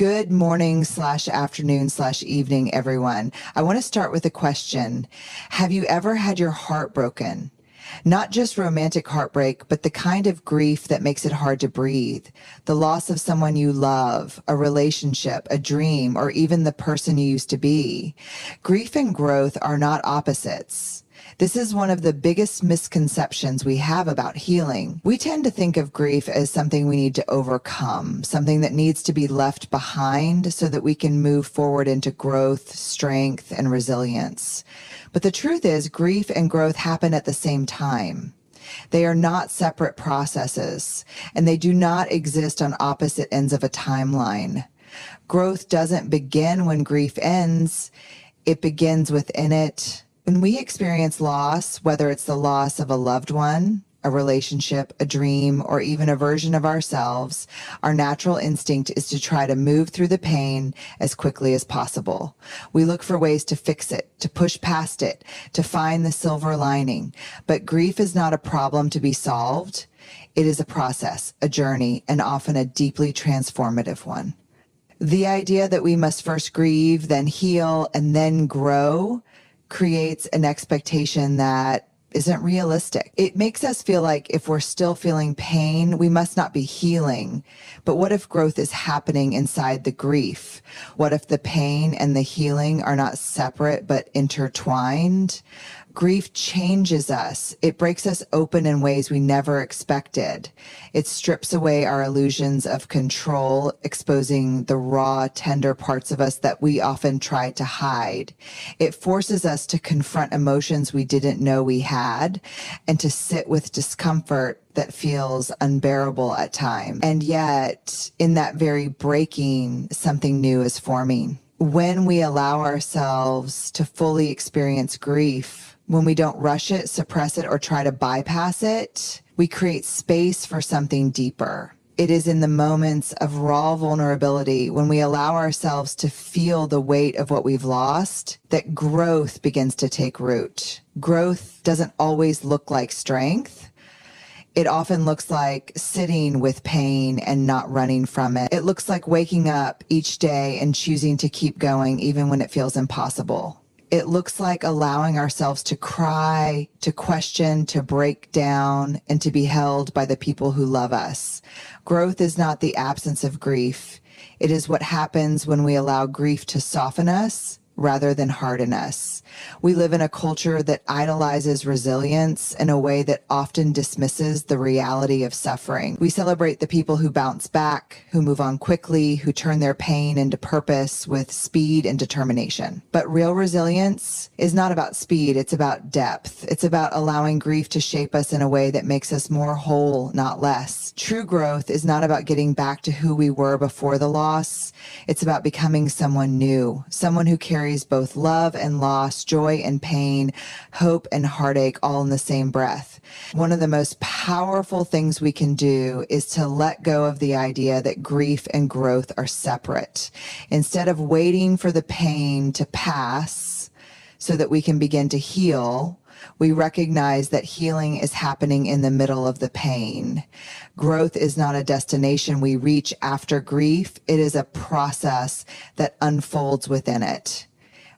Good morning / afternoon / evening, everyone. I want to start with a question. Have you ever had your heart broken? Not just romantic heartbreak, but the kind of grief that makes it hard to breathe. The loss of someone you love, a relationship, a dream, or even the person you used to be. Grief and growth are not opposites. This is one of the biggest misconceptions we have about healing. We tend to think of grief as something we need to overcome, something that needs to be left behind so that we can move forward into growth, strength, and resilience. But the truth is, grief and growth happen at the same time. They are not separate processes, and they do not exist on opposite ends of a timeline. Growth doesn't begin when grief ends. It begins within it. When we experience loss, whether it's the loss of a loved one, a relationship, a dream, or even a version of ourselves, our natural instinct is to try to move through the pain as quickly as possible. We look for ways to fix it, to push past it, to find the silver lining. But grief is not a problem to be solved. It is a process, a journey, and often a deeply transformative one. The idea that we must first grieve, then heal, and then grow creates an expectation that isn't realistic. It makes us feel like if we're still feeling pain, we must not be healing. But what if growth is happening inside the grief? What if the pain and the healing are not separate but intertwined? Grief changes us. It breaks us open in ways we never expected. It strips away our illusions of control, exposing the raw, tender parts of us that we often try to hide. It forces us to confront emotions we didn't know we had and to sit with discomfort that feels unbearable at times. And yet, in that very breaking, something new is forming. When we allow ourselves to fully experience grief, when we don't rush it, suppress it, or try to bypass it, we create space for something deeper. It is in the moments of raw vulnerability, when we allow ourselves to feel the weight of what we've lost, that growth begins to take root. Growth doesn't always look like strength. It often looks like sitting with pain and not running from it. It looks like waking up each day and choosing to keep going even when it feels impossible. It looks like allowing ourselves to cry, to question, to break down, and to be held by the people who love us. Growth is not the absence of grief. It is what happens when we allow grief to soften us rather than harden us. We live in a culture that idolizes resilience in a way that often dismisses the reality of suffering. We celebrate the people who bounce back, who move on quickly, who turn their pain into purpose with speed and determination. But real resilience is not about speed, it's about depth. It's about allowing grief to shape us in a way that makes us more whole, not less. True growth is not about getting back to who we were before the loss. It's about becoming someone new, someone who carries both love and loss, joy and pain, hope and heartache all in the same breath. One of the most powerful things we can do is to let go of the idea that grief and growth are separate. Instead of waiting for the pain to pass so that we can begin to heal, we recognize that healing is happening in the middle of the pain. Growth is not a destination we reach after grief. It is a process that unfolds within it.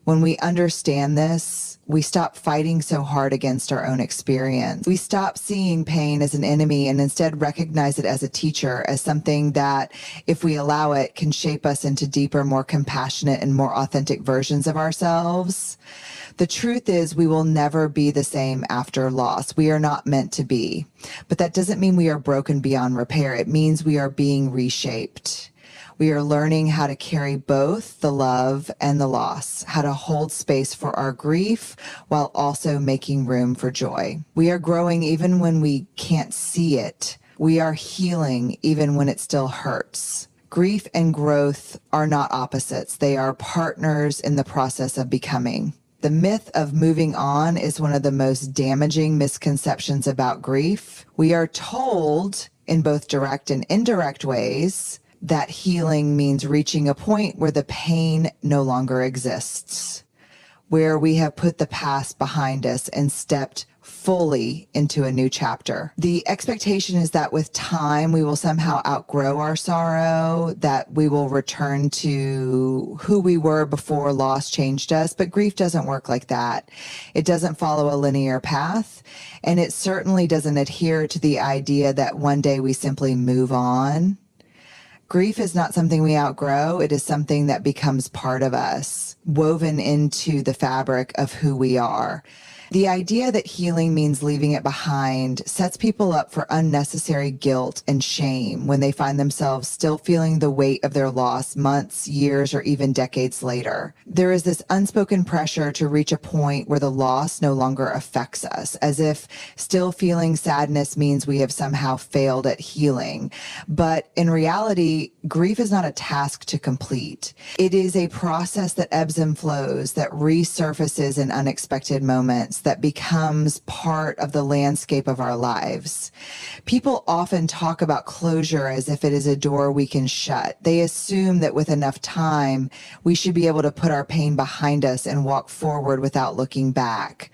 When we understand this, we stop fighting so hard against our own experience. We stop seeing pain as an enemy and instead recognize it as a teacher, as something that, if we allow it, can shape us into deeper, more compassionate, and more authentic versions of ourselves. The truth is, we will never be the same after loss. We are not meant to be. But that doesn't mean we are broken beyond repair. It means we are being reshaped. We are learning how to carry both the love and the loss, how to hold space for our grief while also making room for joy. We are growing even when we can't see it. We are healing even when it still hurts. Grief and growth are not opposites. They are partners in the process of becoming. The myth of moving on is one of the most damaging misconceptions about grief. We are told in both direct and indirect ways that healing means reaching a point where the pain no longer exists, where we have put the past behind us and stepped fully into a new chapter. The expectation is that with time, we will somehow outgrow our sorrow, that we will return to who we were before loss changed us. But grief doesn't work like that. It doesn't follow a linear path, and it certainly doesn't adhere to the idea that one day we simply move on. Grief is not something we outgrow. It is something that becomes part of us, woven into the fabric of who we are. The idea that healing means leaving it behind sets people up for unnecessary guilt and shame when they find themselves still feeling the weight of their loss months, years, or even decades later. There is this unspoken pressure to reach a point where the loss no longer affects us, as if still feeling sadness means we have somehow failed at healing. But in reality, grief is not a task to complete. It is a process that ebbs and flows, that resurfaces in unexpected moments, that becomes part of the landscape of our lives. People often talk about closure as if it is a door we can shut. They assume that with enough time, we should be able to put our pain behind us and walk forward without looking back.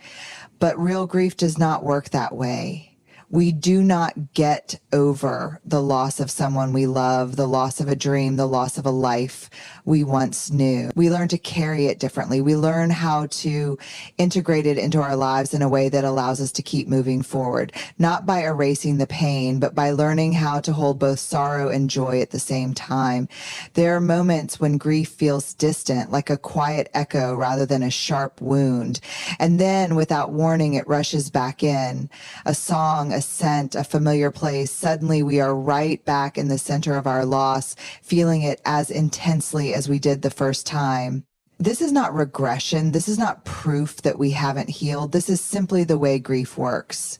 But real grief does not work that way. We do not get over the loss of someone we love, the loss of a dream, the loss of a life we once knew. We learn to carry it differently. We learn how to integrate it into our lives in a way that allows us to keep moving forward, not by erasing the pain, but by learning how to hold both sorrow and joy at the same time. There are moments when grief feels distant, like a quiet echo rather than a sharp wound. And then, without warning, it rushes back in. A song, a scent, a familiar place. Suddenly we are right back in the center of our loss, feeling it as intensely as we did the first time. This is not regression. This is not proof that we haven't healed. This is simply the way grief works.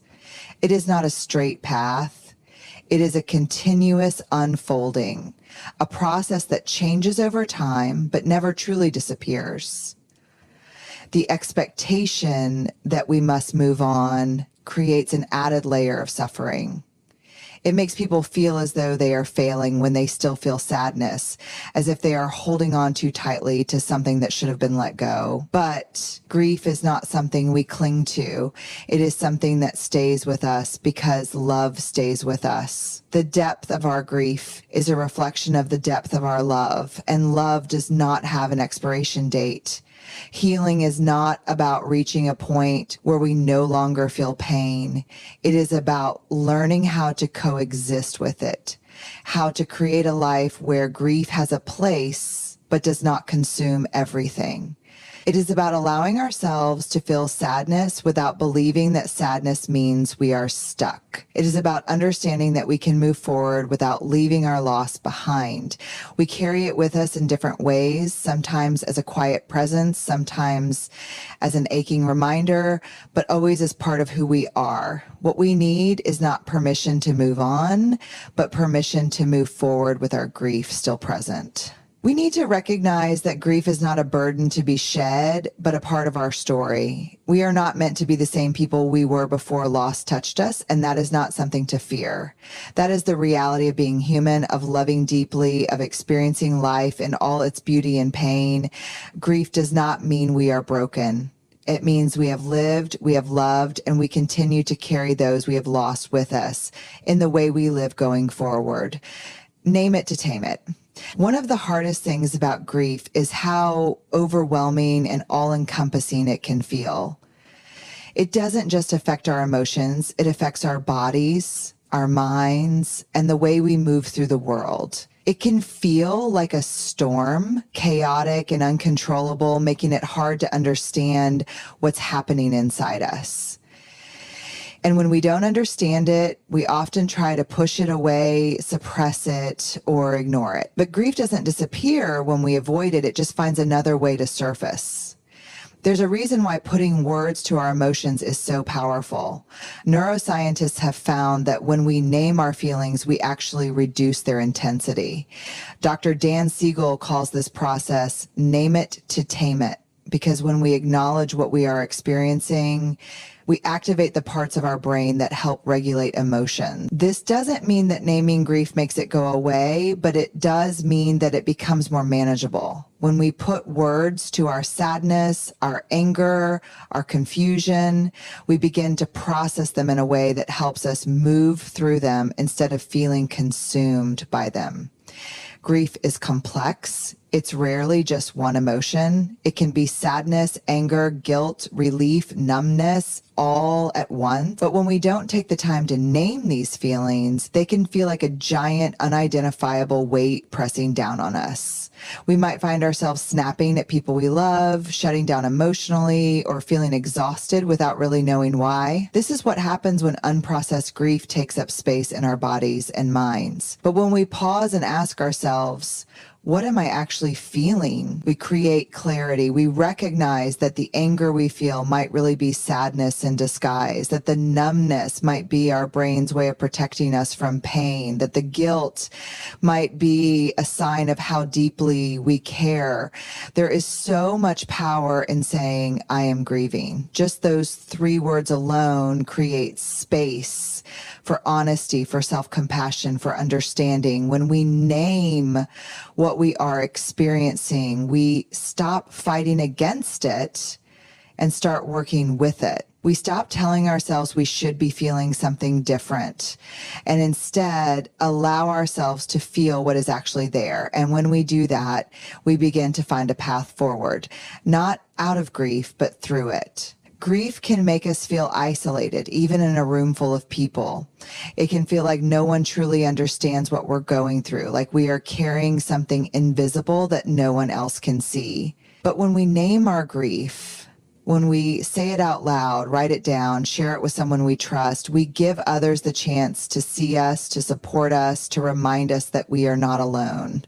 It is not a straight path. It is a continuous unfolding, a process that changes over time, but never truly disappears. The expectation that we must move on creates an added layer of suffering. It makes people feel as though they are failing when they still feel sadness, as if they are holding on too tightly to something that should have been let go. But grief is not something we cling to. It is something that stays with us because love stays with us. The depth of our grief is a reflection of the depth of our love, and love does not have an expiration date. Healing is not about reaching a point where we no longer feel pain. It is about learning how to coexist with it, how to create a life where grief has a place but does not consume everything. It is about allowing ourselves to feel sadness without believing that sadness means we are stuck. It is about understanding that we can move forward without leaving our loss behind. We carry it with us in different ways, sometimes as a quiet presence, sometimes as an aching reminder, but always as part of who we are. What we need is not permission to move on, but permission to move forward with our grief still present. We need to recognize that grief is not a burden to be shed, but a part of our story. We are not meant to be the same people we were before loss touched us, and that is not something to fear. That is the reality of being human, of loving deeply, of experiencing life in all its beauty and pain. Grief does not mean we are broken. It means we have lived, we have loved, and we continue to carry those we have lost with us in the way we live going forward. Name it to tame it. One of the hardest things about grief is how overwhelming and all-encompassing it can feel. It doesn't just affect our emotions, it affects our bodies, our minds, and the way we move through the world. It can feel like a storm, chaotic and uncontrollable, making it hard to understand what's happening inside us. And when we don't understand it, we often try to push it away, suppress it, or ignore it. But grief doesn't disappear when we avoid it. It just finds another way to surface. There's a reason why putting words to our emotions is so powerful. Neuroscientists have found that when we name our feelings, we actually reduce their intensity. Dr. Dan Siegel calls this process "name it to tame it," because when we acknowledge what we are experiencing, we activate the parts of our brain that help regulate emotion. This doesn't mean that naming grief makes it go away, but it does mean that it becomes more manageable. When we put words to our sadness, our anger, our confusion, we begin to process them in a way that helps us move through them instead of feeling consumed by them. Grief is complex. It's rarely just one emotion. It can be sadness, anger, guilt, relief, numbness, all at once. But when we don't take the time to name these feelings, they can feel like a giant, unidentifiable weight pressing down on us. We might find ourselves snapping at people we love, shutting down emotionally, or feeling exhausted without really knowing why. This is what happens when unprocessed grief takes up space in our bodies and minds. But when we pause and ask ourselves, what am I actually feeling? We create clarity. We recognize that the anger we feel might really be sadness in disguise, that the numbness might be our brain's way of protecting us from pain, that the guilt might be a sign of how deeply we care. There is so much power in saying, I am grieving. Just those 3 words alone create space for honesty, for self-compassion, for understanding. When we name what we are experiencing, we stop fighting against it and start working with it. We stop telling ourselves we should be feeling something different and instead allow ourselves to feel what is actually there. And when we do that, we begin to find a path forward, not out of grief, but through it. Grief can make us feel isolated, even in a room full of people. It can feel like no one truly understands what we're going through, like we are carrying something invisible that no one else can see. But when we name our grief, when we say it out loud, write it down, share it with someone we trust, we give others the chance to see us, to support us, to remind us that we are not alone.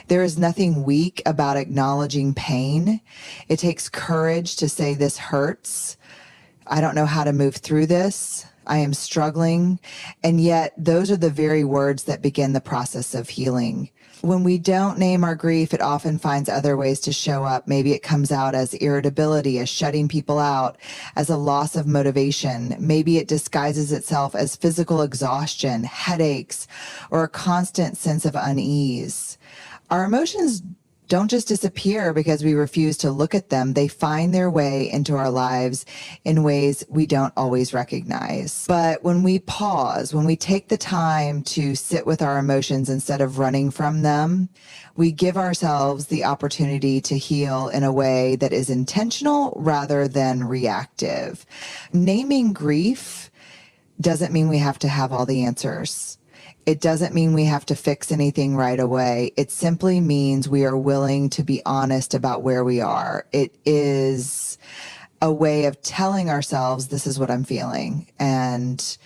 There is nothing weak about acknowledging pain. It takes courage to say, this hurts. I don't know how to move through this. I am struggling. And yet those are the very words that begin the process of healing. When we don't name our grief, it often finds other ways to show up. Maybe it comes out as irritability, as shutting people out, as a loss of motivation. Maybe it disguises itself as physical exhaustion, headaches, or a constant sense of unease. Our emotions don't just disappear because we refuse to look at them. They find their way into our lives in ways we don't always recognize. But when we pause, when we take the time to sit with our emotions instead of running from them, we give ourselves the opportunity to heal in a way that is intentional rather than reactive. Naming grief doesn't mean we have to have all the answers. It doesn't mean we have to fix anything right away. It simply means we are willing to be honest about where we are. It is a way of telling ourselves, this is what I'm feeling, and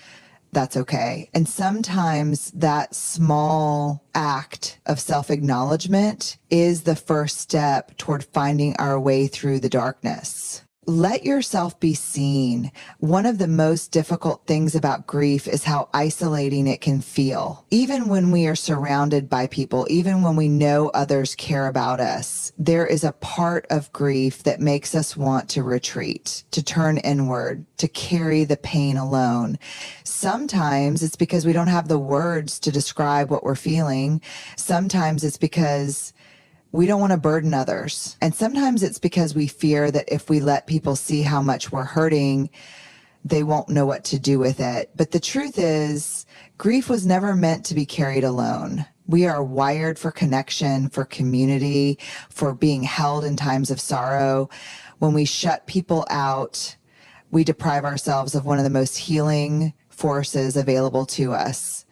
that's okay. And sometimes that small act of self-acknowledgement is the first step toward finding our way through the darkness. Let yourself be seen. One of the most difficult things about grief is how isolating it can feel. Even when we are surrounded by people, even when we know others care about us, there is a part of grief that makes us want to retreat, to turn inward, to carry the pain alone. Sometimes it's because we don't have the words to describe what we're feeling. Sometimes it's because we don't want to burden others. And sometimes it's because we fear that if we let people see how much we're hurting, they won't know what to do with it. But the truth is, grief was never meant to be carried alone. We are wired for connection, for community, for being held in times of sorrow. When we shut people out, we deprive ourselves of one of the most healing forces available to us,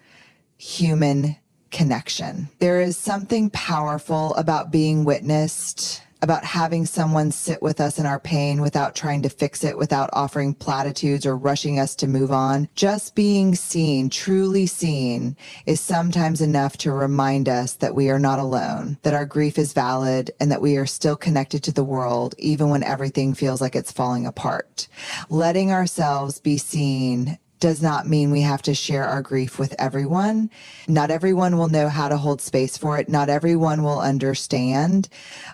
human connection. There is something powerful about being witnessed, about having someone sit with us in our pain without trying to fix it, without offering platitudes or rushing us to move on. Just being seen, truly seen, is sometimes enough to remind us that we are not alone, that our grief is valid, and that we are still connected to the world, even when everything feels like it's falling apart. Letting ourselves be seen does not mean we have to share our grief with everyone. Not everyone will know how to hold space for it. Not everyone will understand,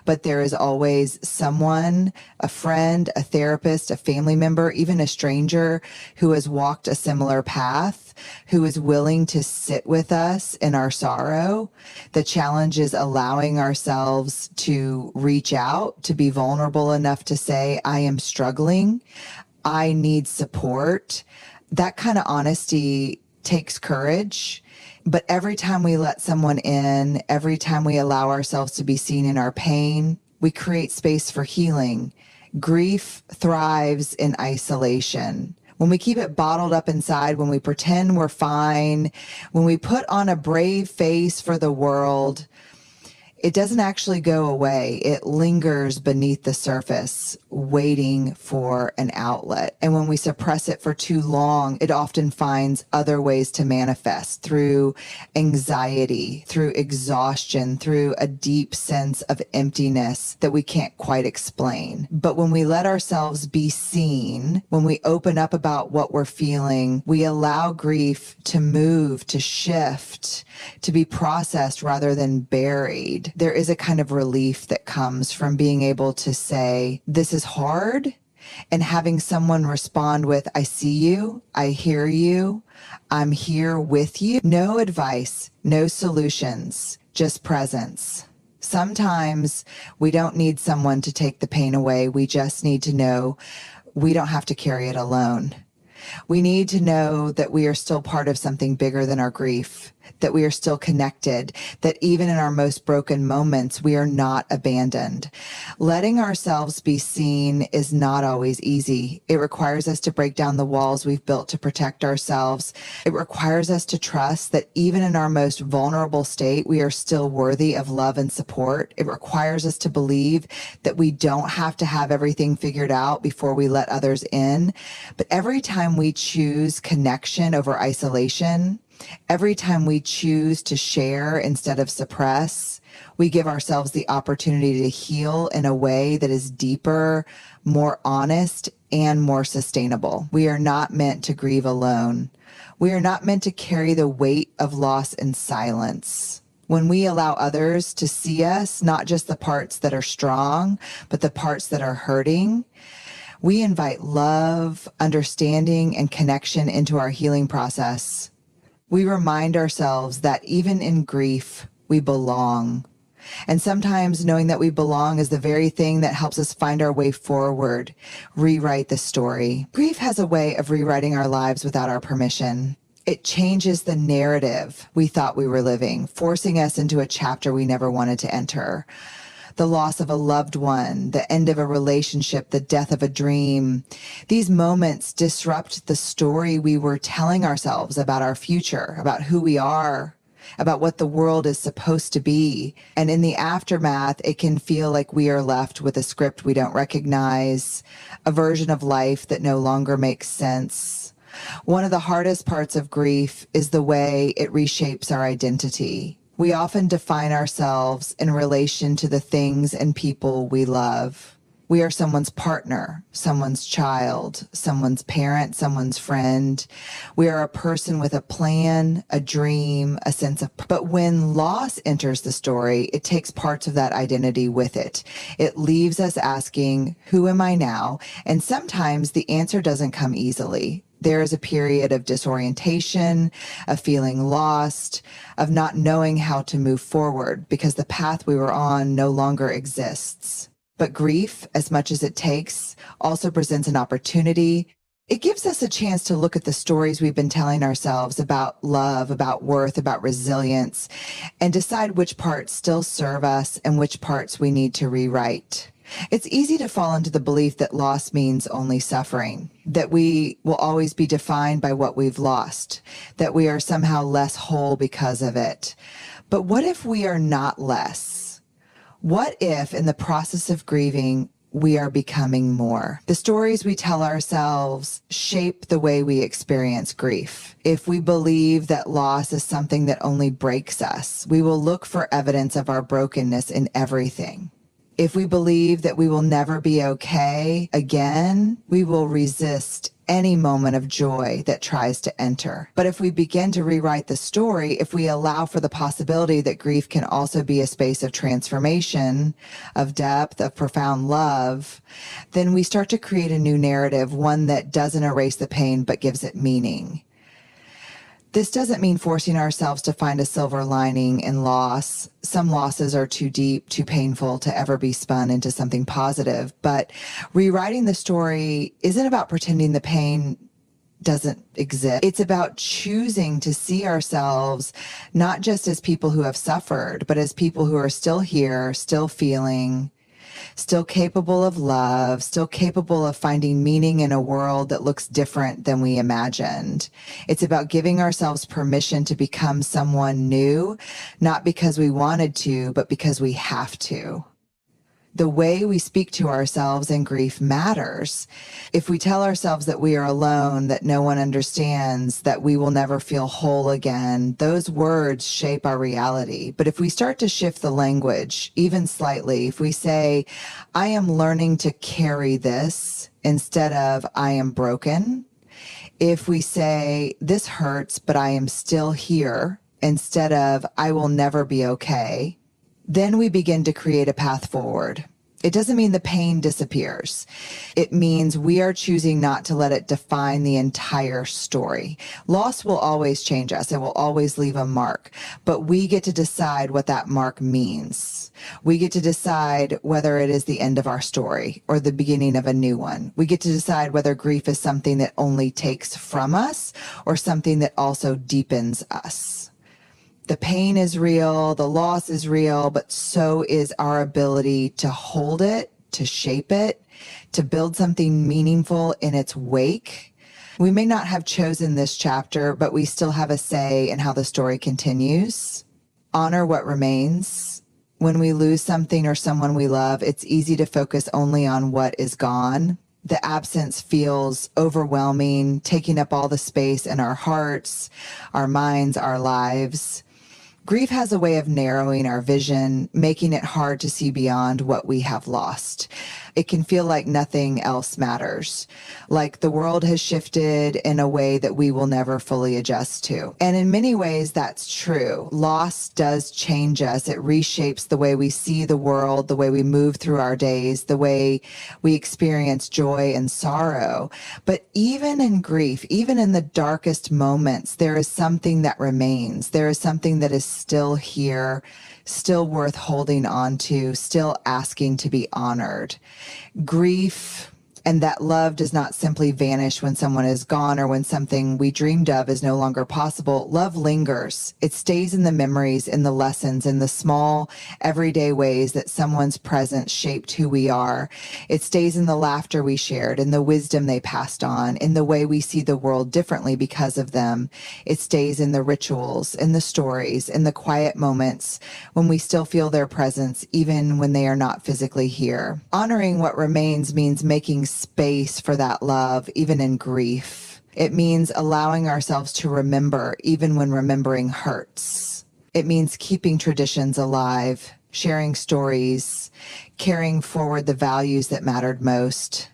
but there is always someone, a friend, a therapist, a family member, even a stranger who has walked a similar path, who is willing to sit with us in our sorrow. The challenge is allowing ourselves to reach out, to be vulnerable enough to say, I am struggling. I need support. That kind of honesty takes courage. But every time we let someone in, every time we allow ourselves to be seen in our pain, we create space for healing. Grief thrives in isolation. When we keep it bottled up inside, when we pretend we're fine, when we put on a brave face for the world, it doesn't actually go away. It lingers beneath the surface, waiting for an outlet. And when we suppress it for too long, it often finds other ways to manifest through anxiety, through exhaustion, through a deep sense of emptiness that we can't quite explain. But when we let ourselves be seen, when we open up about what we're feeling, we allow grief to move, to shift, to be processed rather than buried. There is a kind of relief that comes from being able to say, this is hard, and having someone respond with, I see you, I hear you, I'm here with you. No advice, no solutions, just presence. Sometimes we don't need someone to take the pain away. We just need to know we don't have to carry it alone. We need to know that we are still part of something bigger than our grief, that we are still connected, that even in our most broken moments, we are not abandoned. Letting ourselves be seen is not always easy. It requires us to break down the walls we've built to protect ourselves. It requires us to trust that even in our most vulnerable state, we are still worthy of love and support. It requires us to believe that we don't have to have everything figured out before we let others in. But every time we choose connection over isolation, every time we choose to share instead of suppress, we give ourselves the opportunity to heal in a way that is deeper, more honest, and more sustainable. We are not meant to grieve alone. We are not meant to carry the weight of loss in silence. When we allow others to see us, not just the parts that are strong, but the parts that are hurting, we invite love, understanding, and connection into our healing process. We remind ourselves that even in grief, we belong. And sometimes knowing that we belong is the very thing that helps us find our way forward, rewrite the story. Grief has a way of rewriting our lives without our permission. It changes the narrative we thought we were living, forcing us into a chapter we never wanted to enter. The loss of a loved one, the end of a relationship, the death of a dream. These moments disrupt the story we were telling ourselves about our future, about who we are, about what the world is supposed to be. And in the aftermath, it can feel like we are left with a script we don't recognize, a version of life that no longer makes sense. One of the hardest parts of grief is the way it reshapes our identity. We often define ourselves in relation to the things and people we love. We are someone's partner, someone's child, someone's parent, someone's friend. We are a person with a plan, a dream, a sense of... But when loss enters the story, it takes parts of that identity with it. It leaves us asking, who am I now? And sometimes the answer doesn't come easily. There is a period of disorientation, of feeling lost, of not knowing how to move forward because the path we were on no longer exists. But grief, as much as it takes, also presents an opportunity. It gives us a chance to look at the stories we've been telling ourselves about love, about worth, about resilience, and decide which parts still serve us and which parts we need to rewrite. It's easy to fall into the belief that loss means only suffering, that we will always be defined by what we've lost, that we are somehow less whole because of it. But what if we are not less? What if in the process of grieving, we are becoming more? The stories we tell ourselves shape the way we experience grief. If we believe that loss is something that only breaks us, we will look for evidence of our brokenness in everything. If we believe that we will never be okay again, we will resist any moment of joy that tries to enter. But if we begin to rewrite the story, if we allow for the possibility that grief can also be a space of transformation, of depth, of profound love, then we start to create a new narrative, one that doesn't erase the pain, but gives it meaning. This doesn't mean forcing ourselves to find a silver lining in loss. Some losses are too deep, too painful to ever be spun into something positive. But rewriting the story isn't about pretending the pain doesn't exist. It's about choosing to see ourselves not just as people who have suffered, but as people who are still here, still feeling, still capable of love, still capable of finding meaning in a world that looks different than we imagined. It's about giving ourselves permission to become someone new, not because we wanted to, but because we have to. The way we speak to ourselves in grief matters. If we tell ourselves that we are alone, that no one understands, that we will never feel whole again, those words shape our reality. But if we start to shift the language, even slightly, if we say, I am learning to carry this instead of I am broken, if we say, this hurts, but I am still here instead of I will never be okay, then we begin to create a path forward. It doesn't mean the pain disappears. It means we are choosing not to let it define the entire story. Loss will always change us. It will always leave a mark, but we get to decide what that mark means. We get to decide whether it is the end of our story or the beginning of a new one. We get to decide whether grief is something that only takes from us or something that also deepens us. The pain is real, the loss is real, but so is our ability to hold it, to shape it, to build something meaningful in its wake. We may not have chosen this chapter, but we still have a say in how the story continues. Honor what remains. When we lose something or someone we love, it's easy to focus only on what is gone. The absence feels overwhelming, taking up all the space in our hearts, our minds, our lives. Grief has a way of narrowing our vision, making it hard to see beyond what we have lost. It can feel like nothing else matters, like the world has shifted in a way that we will never fully adjust to. And in many ways, that's true. Loss does change us. It reshapes the way we see the world, the way we move through our days, the way we experience joy and sorrow. But even in grief, even in the darkest moments, there is something that remains. There is something that is still here, still worth holding on to, still asking to be honored. Grief and that love does not simply vanish when someone is gone or when something we dreamed of is no longer possible. Love lingers. It stays in the memories, in the lessons, in the small, everyday ways that someone's presence shaped who we are. It stays in the laughter we shared, in the wisdom they passed on, in the way we see the world differently because of them. It stays in the rituals, in the stories, in the quiet moments when we still feel their presence, even when they are not physically here. Honoring what remains means making space for that love, even in grief. It means allowing ourselves to remember, even when remembering hurts. It means keeping traditions alive, sharing stories, carrying forward the values that mattered most.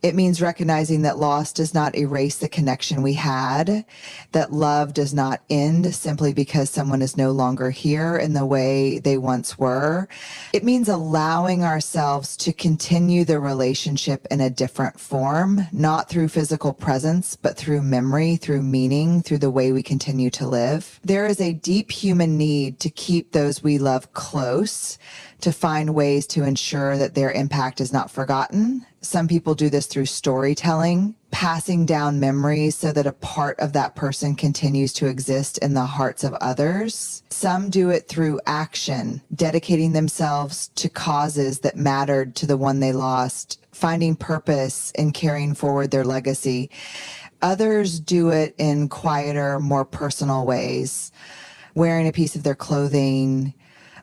It means recognizing that loss does not erase the connection we had, that love does not end simply because someone is no longer here in the way they once were. It means allowing ourselves to continue the relationship in a different form, not through physical presence, but through memory, through meaning, through the way we continue to live. There is a deep human need to keep those we love close, to find ways to ensure that their impact is not forgotten. Some people do this through storytelling, passing down memories so that a part of that person continues to exist in the hearts of others. Some do it through action, dedicating themselves to causes that mattered to the one they lost, finding purpose in carrying forward their legacy. Others do it in quieter, more personal ways, wearing a piece of their clothing,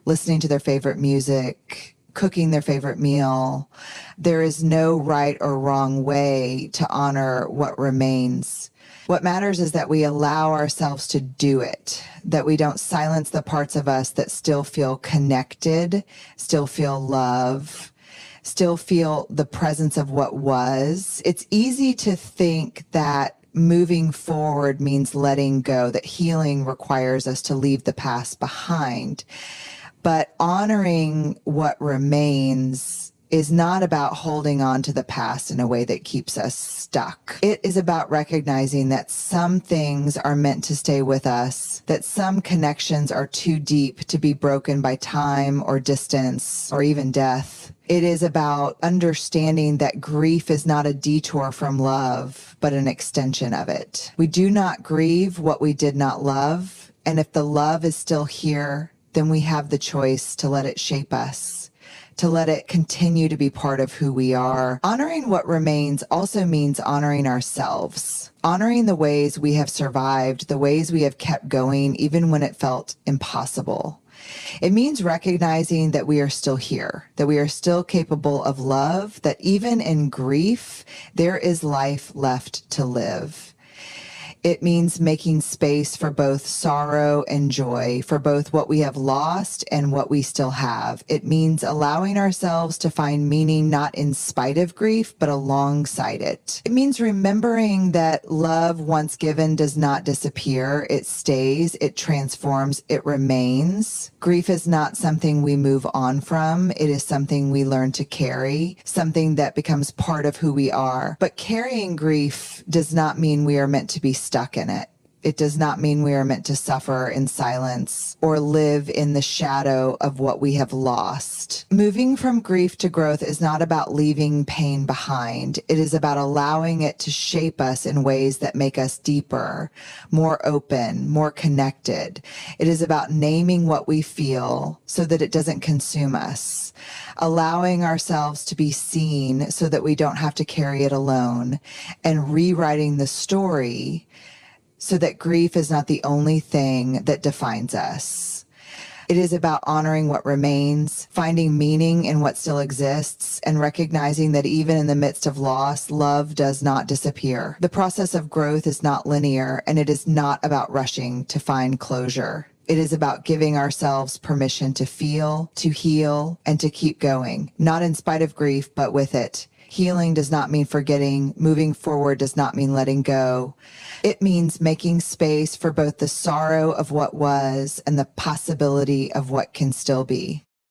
listening to their favorite music, cooking their favorite meal. There is no right or wrong way to honor what remains. What matters is that we allow ourselves to do it, that we don't silence the parts of us that still feel connected, still feel love, still feel the presence of what was. It's easy to think that moving forward means letting go, that healing requires us to leave the past behind. But honoring what remains is not about holding on to the past in a way that keeps us stuck. It is about recognizing that some things are meant to stay with us, that some connections are too deep to be broken by time or distance or even death. It is about understanding that grief is not a detour from love, but an extension of it. We do not grieve what we did not love, and if the love is still here, then we have the choice to let it shape us, to let it continue to be part of who we are. Honoring what remains also means honoring ourselves, honoring the ways we have survived, the ways we have kept going, even when it felt impossible. It means recognizing that we are still here, that we are still capable of love, that even in grief, there is life left to live. It means making space for both sorrow and joy, for both what we have lost and what we still have. It means allowing ourselves to find meaning not in spite of grief, but alongside it. It means remembering that love once given does not disappear. It stays, it transforms, it remains. Grief is not something we move on from. It is something we learn to carry, something that becomes part of who we are. But carrying grief does not mean we are meant to be stuck in it. It does not mean we are meant to suffer in silence or live in the shadow of what we have lost. Moving from grief to growth is not about leaving pain behind. It is about allowing it to shape us in ways that make us deeper, more open, more connected. It is about naming what we feel so that it doesn't consume us, allowing ourselves to be seen so that we don't have to carry it alone, and rewriting the story so that grief is not the only thing that defines us. It is about honoring what remains, finding meaning in what still exists, and recognizing that even in the midst of loss, love does not disappear. The process of growth is not linear, and it is not about rushing to find closure. It is about giving ourselves permission to feel, to heal, and to keep going, not in spite of grief, but with it. Healing does not mean forgetting. Moving forward does not mean letting go. It means making space for both the sorrow of what was and the possibility of what can still be.